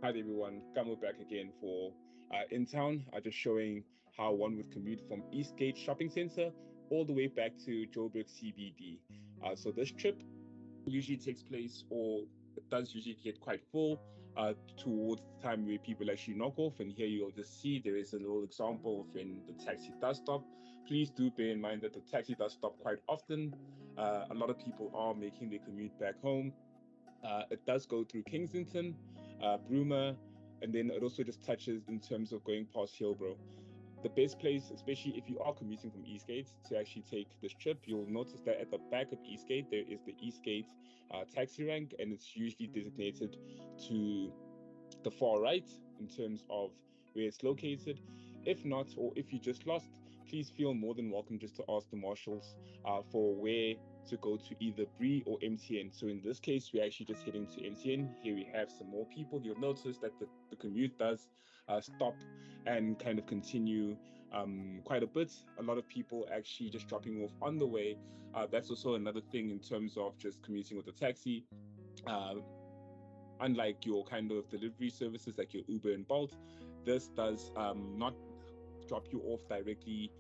Hi everyone, Kamo back again for InTown, just showing how one would commute from Eastgate Shopping Center all the way back to Joburg CBD. So this trip usually takes place, or it does usually get quite full towards the time where people actually knock off. And here you'll just see there is a little example of when the taxi does stop. Please do bear in mind that the taxi does stop quite often. A lot of people are making their commute back home. It does go through Kensington, Bruma, and then it also just touches in terms of going past Hillbrow. The best place, especially if you are commuting from Eastgate, to actually take this trip, you'll notice that at the back of Eastgate, there is the Eastgate taxi rank, and it's usually designated to the far right in terms of where it's located. If not, or if you just lost, please feel more than welcome just to ask the marshals for where to go to either Bree or MTN. So in this case, we're actually just heading to MTN. Here we have some more people. You'll notice that the commute does stop and kind of continue quite a bit. A lot of people actually just dropping off on the way. That's also another thing in terms of just commuting with the taxi. Unlike your kind of delivery services like your Uber and Bolt, this does not drop you off directly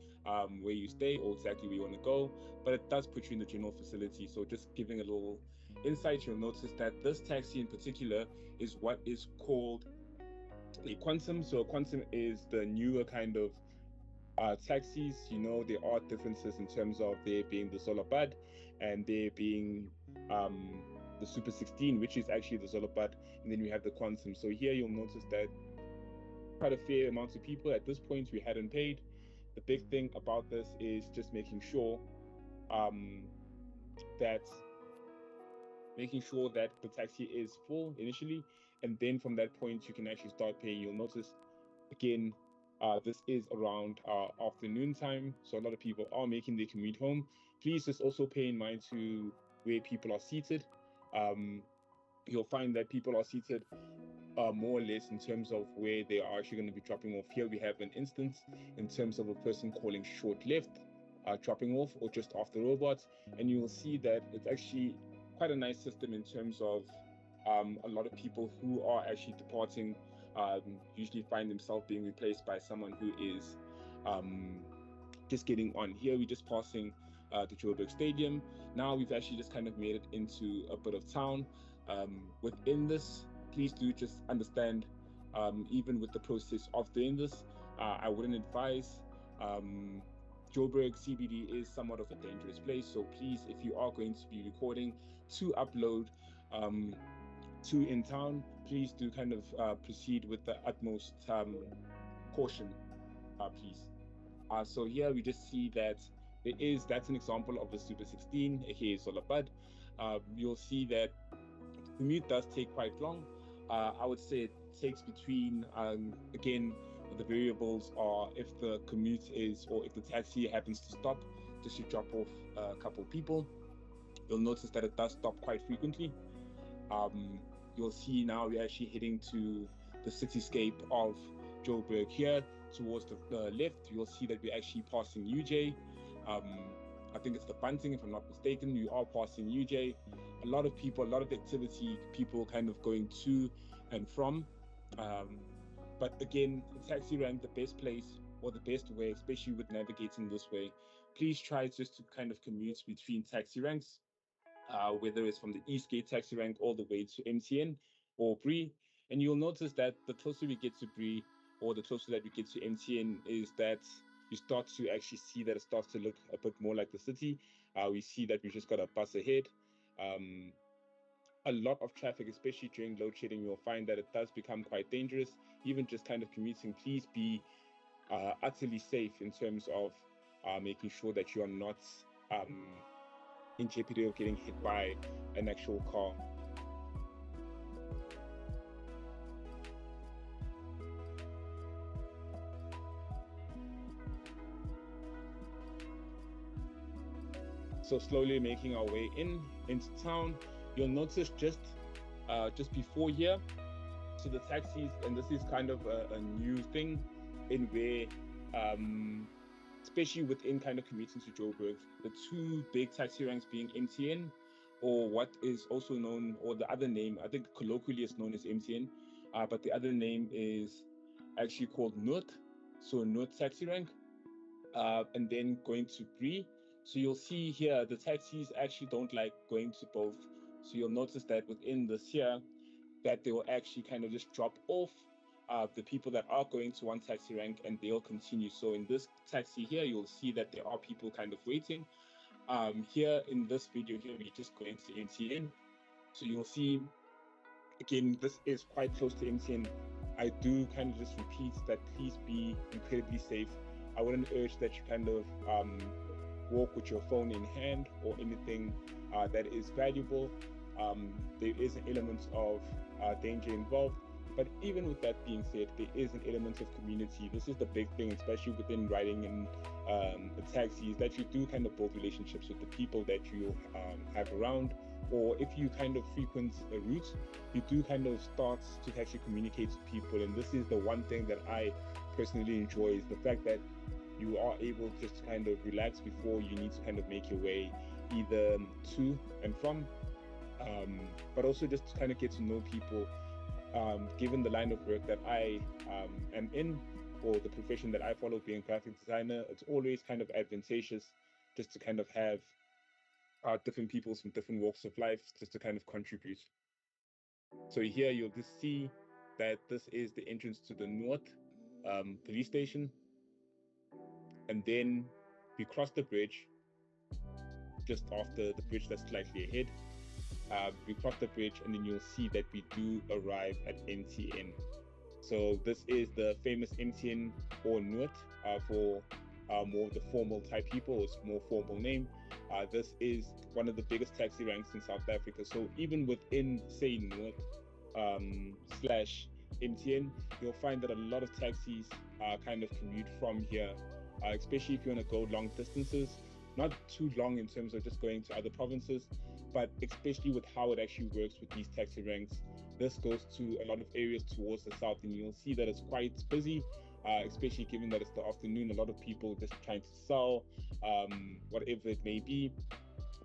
where you stay or exactly where you want to go, but it does put you in the general facility. So just giving a little insight, you'll notice that this taxi in particular is what is called a quantum. So a quantum is the newer kind of taxis. You know, there are differences in terms of there being the Solar Bud and there being the Super 16, which is actually the Solar Bud, and then we have the Quantum. So here you'll notice that quite a fair amount of people at this point we hadn't paid. The big thing about this is just making sure that the taxi is full initially, and then from that point you can actually start paying. You'll notice again, this is around afternoon time, so a lot of people are making their commute home. Please just also pay in mind to where people are seated. You'll find that people are seated more or less in terms of where they are actually going to be dropping off. Here we have an instance in terms of a person calling short left, dropping off, or just off the robots, and you will see that it's actually quite a nice system in terms of a lot of people who are actually departing usually find themselves being replaced by someone who is just getting on. Here we're just passing the Joburg Stadium. Now we've actually just kind of made it into a bit of town. Within this, please do just understand, even with the process of doing this, I wouldn't advise. Joburg CBD is somewhat of a dangerous place, so please, if you are going to be recording to upload to InTown, please do kind of proceed with the utmost caution, please. So here we just see that that's an example of the Super 16, aka Solar Bud. You'll see that the commute does take quite long. I would say it takes between, again, the variables are if the commute is, or if the taxi happens to stop just to drop off a couple people. You'll notice that it does stop quite frequently. You'll see now we're actually heading to the cityscape of Joburg here towards the left. You'll see that we're actually passing UJ. I think it's the Bunting, if I'm not mistaken. We are passing UJ. A lot of people, a lot of activity, people kind of going to and from. But again, the taxi rank, the best place or the best way, especially with navigating this way, please try just to kind of commute between taxi ranks, whether it's from the Eastgate taxi rank all the way to MTN or Bree. And you'll notice that the closer we get to Bree, or the closer that we get to MTN, is that you start to actually see that it starts to look a bit more like the city. We see that we just got a bus ahead. A lot of traffic, especially during load shedding. You'll find that it does become quite dangerous. Even just kind of commuting, please be utterly safe in terms of making sure that you are not in jeopardy of getting hit by an actual car. So slowly making our way into town. You'll notice just before here, so the taxis, and this is kind of a new thing in where, especially within kind of commuting to Joburg, the two big taxi ranks being MTN or what is also known, or the other name, I think colloquially it's known as MTN, but the other name is actually called Noord, so Noord taxi rank, and then going to Bree. So you'll see here the taxis actually don't like going to both. So you'll notice that within this here, that they will actually kind of just drop off the people that are going to one taxi rank, and they'll continue. So in this taxi here, you'll see that there are people kind of waiting. Here in this video here, we're just going to MTN. So you'll see, again, this is quite close to MTN. I do kind of just repeat that please be incredibly safe. I wouldn't urge that you kind of walk with your phone in hand or anything that is valuable. There is an element of danger involved. But even with that being said, there is an element of community. This is the big thing, especially within riding in the taxis, that you do kind of build relationships with the people that you have around. Or if you kind of frequent a route, you do kind of start to actually communicate with people. And this is the one thing that I personally enjoy, is the fact that you are able just to kind of relax before you need to kind of make your way either to and from, but also just to kind of get to know people. Given the line of work that I am in, or the profession that I follow, being a graphic designer, it's always kind of advantageous just to kind of have different people from different walks of life just to kind of contribute. So here you'll just see that this is the entrance to the Noord police station. And then we cross the bridge just after the bridge that's slightly ahead. We cross the bridge, and then you'll see that we do arrive at MTN. So this is the famous MTN or Noord for more of the formal type people. It's more formal name. This is one of the biggest taxi ranks in South Africa. So even within, say, Noord slash MTN, you'll find that a lot of taxis kind of commute from here, especially if you want to go long distances. Not too long in terms of just going to other provinces, but especially with how it actually works with these taxi ranks. This goes to a lot of areas towards the south, and you'll see that it's quite busy, especially given that it's the afternoon. A lot of people just trying to sell, whatever it may be,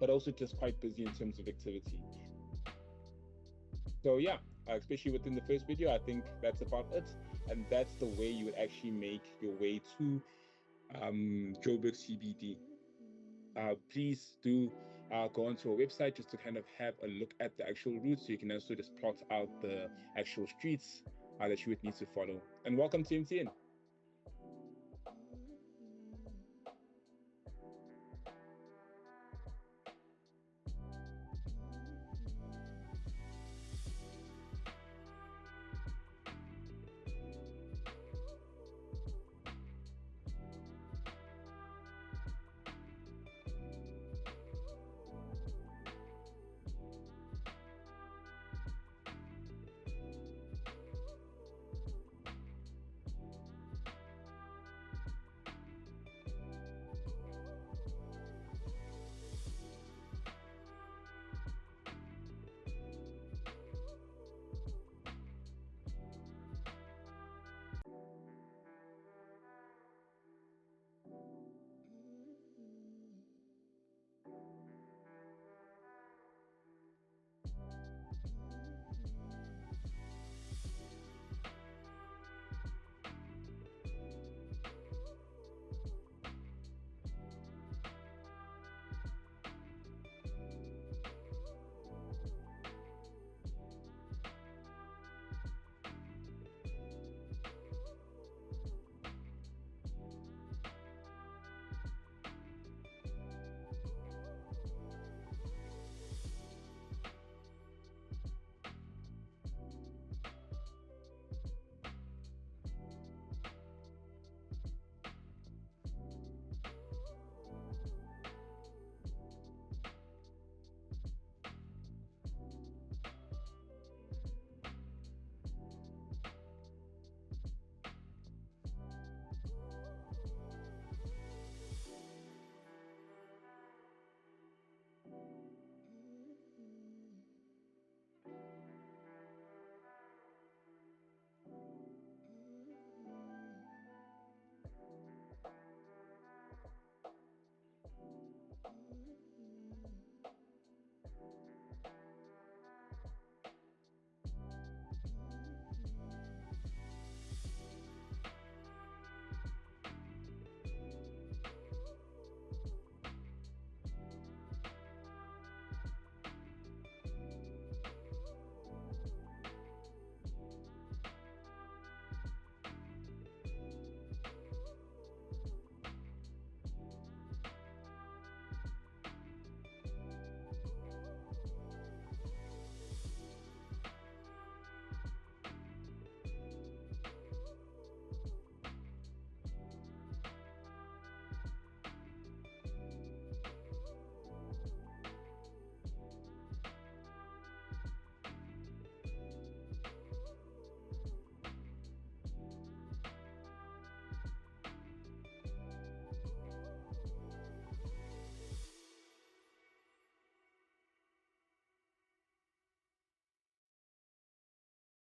but also just quite busy in terms of activity. So yeah, especially within the first video, I think that's about it. And that's the way you would actually make your way to Joburg CBD. Please do go onto our website just to kind of have a look at the actual route, so you can also just plot out the actual streets that you would need to follow. And welcome to MTN.